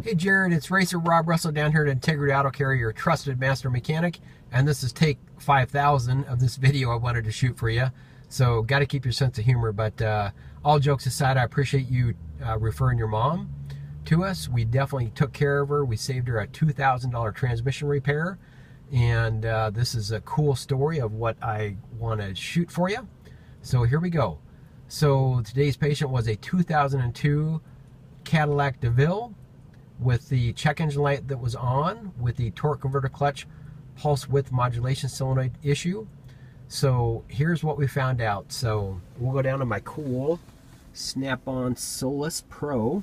Hey Jared, it's Racer Rob Russell down here at Integrity Auto Care, your trusted master mechanic, and this is take 5,000 of this video I wanted to shoot for you. So got to keep your sense of humor, but all jokes aside, I appreciate you referring your mom to us. We definitely took care of her. We saved her a $2,000 transmission repair, and this is a cool story of what I want to shoot for you. So here we go. So today's patient was a 2002 Cadillac DeVille with the check engine light that was on, with the torque converter clutch pulse width modulation solenoid issue. So here's what we found out. So we'll go down to my KOOL Snap-on Solus Pro,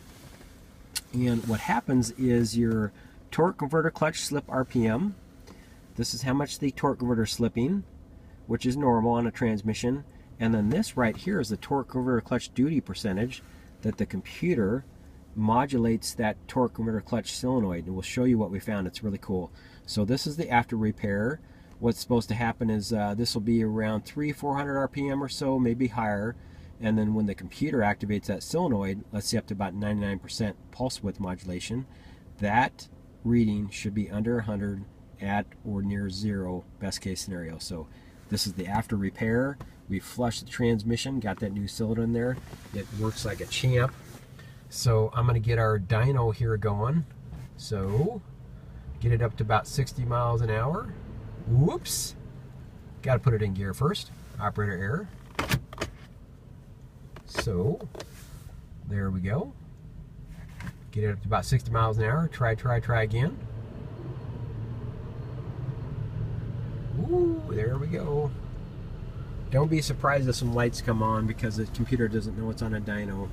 and what happens is your torque converter clutch slip RPM. This is how much the torque converter is slipping, which is normal on a transmission. And then this right here is the torque converter clutch duty percentage that the computer modulates that torque converter clutch solenoid, and we'll show you what we found. It's really cool. So this is the after repair. What's supposed to happen is this will be around 300-400 RPM or so, maybe higher, and then when the computer activates that solenoid, let's see, up to about 99% pulse width modulation, that reading should be under 100 at or near zero, best case scenario. So this is the after repair. We flushed the transmission, got that new cylinder in there. It works like a champ. So I'm going to get our dyno here going. So get it up to about 60 miles an hour. Whoops. Got to put it in gear first. Operator error. So there we go. Get it up to about 60 miles an hour. Try again. Ooh, there we go. Don't be surprised if some lights come on because the computer doesn't know it's on a dyno.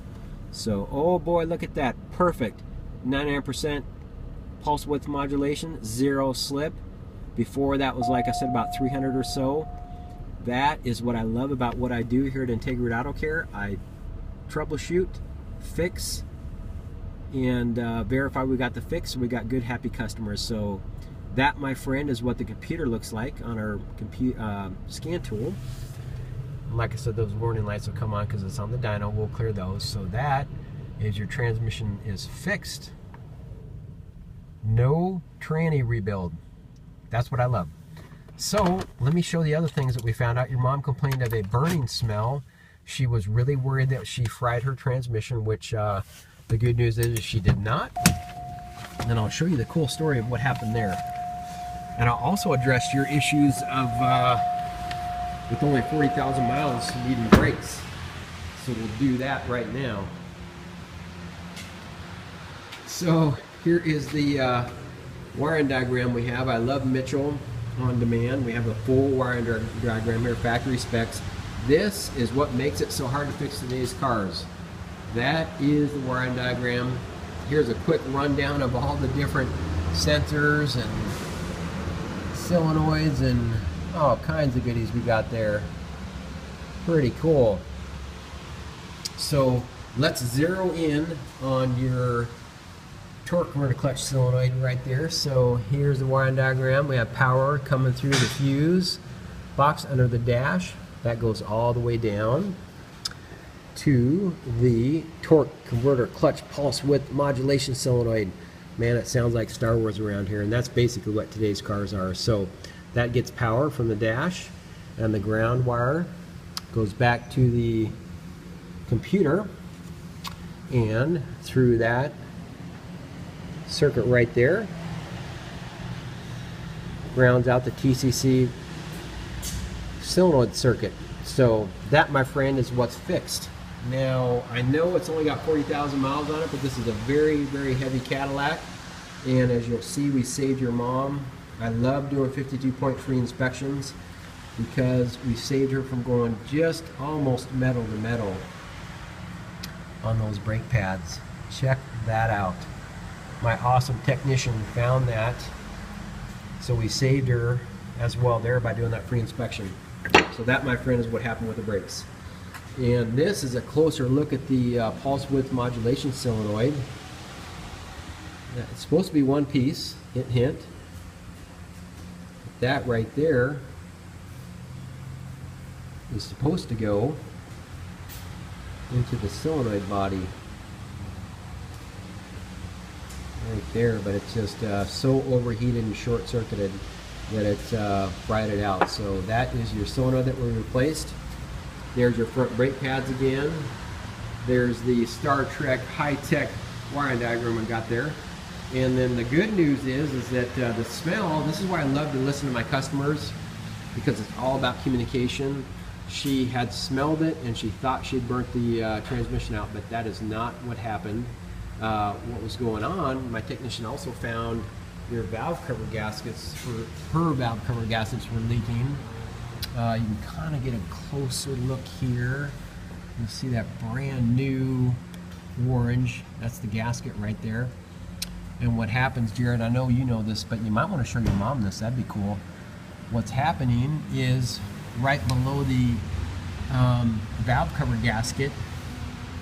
So, oh boy, look at that. Perfect. 99% pulse width modulation, zero slip. Before that was, like I said, about 300 or so. That is what I love about what I do here at Integrity Auto Care. I troubleshoot, fix, and verify we got the fix, and we got good, happy customers. So that, my friend, is what the computer looks like on our scan tool. Like I said, those warning lights will come on because it's on the dyno. We'll clear those. So that is your transmission is fixed. No tranny rebuild. That's what I love. So let me show the other things that we found out. Your mom complained of a burning smell. She was really worried that she fried her transmission, which the good news is she did not. And then I'll show you the cool story of what happened there. And I'll also address your issues of with only 40,000 miles needing brakes. So we'll do that right now. So here is the wiring diagram we have. I love Mitchell on demand. We have a full wiring diagram here, factory specs. This is what makes it so hard to fix today's cars. That is the wiring diagram. Here's a quick rundown of all the different sensors and solenoids and all kinds of goodies we got there. Pretty cool. So let's zero in on your torque converter clutch solenoid right there. So here's the wiring diagram. We have power coming through the fuse box under the dash. That goes all the way down to the torque converter clutch pulse width modulation solenoid. Man, it sounds like Star Wars around here, and that's basically what today's cars are. So that gets power from the dash, and the ground wire goes back to the computer, and through that circuit right there grounds out the TCC solenoid circuit. So that, my friend, is what's fixed. Now, I know it's only got 40,000 miles on it, but this is a very, very heavy Cadillac, and as you'll see, we saved your mom. I love doing 52-point free inspections because we saved her from going just almost metal to metal on those brake pads. Check that out. My awesome technician found that, so we saved her as well there by doing that free inspection. So that, my friend, is what happened with the brakes. And this is a closer look at the pulse width modulation solenoid. It's supposed to be one piece, hint hint. That right there is supposed to go into the solenoid body. right there, but it's just so overheated and short-circuited that it's fried it out. So that is your solenoid that we replaced. There's your front brake pads again. There's the Star Trek high-tech wiring diagram I got there. And then the good news is that the smell, this is why I love to listen to my customers, because it's all about communication. She had smelled it and she thought she'd burnt the transmission out, but that is not what happened. What was going on, my technician also found your valve cover gaskets, her valve cover gaskets were leaking. You can kind of get a closer look here. You see that brand new orange, that's the gasket right there. And what happens, Jared, I know you know this, but you might want to show your mom this, that'd be cool. What's happening is right below the valve cover gasket,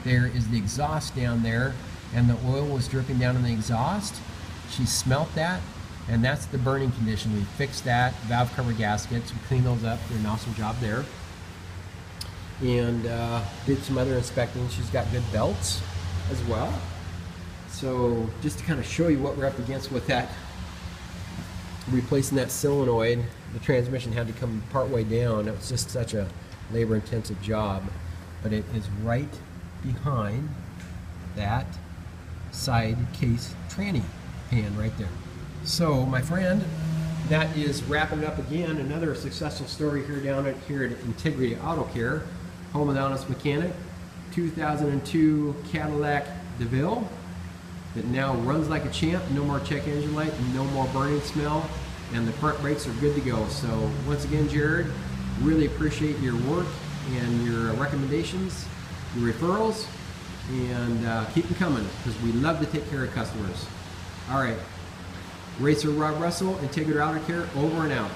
there is the exhaust down there, and the oil was dripping down in the exhaust. She smelt that, and that's the burning condition. We fixed that, valve cover gaskets, we cleaned those up, did an awesome job there. And did some other inspecting. She's got good belts as well. So just to kind of show you what we're up against with that, replacing that solenoid, the transmission had to come part way down. It was just such a labor intensive job, but it is right behind that side case tranny pan right there. So my friend, that is wrapping it up again. Another successful story here at Integrity Auto Care, home of the honest mechanic. 2002 Cadillac DeVille that now runs like a champ. No more check engine light, no more burning smell, and the front brakes are good to go. So once again, Jared, really appreciate your work and your recommendations, your referrals, and keep them coming, because we love to take care of customers. All right, Racer Rob Russell, Integrity Auto Care, over and out.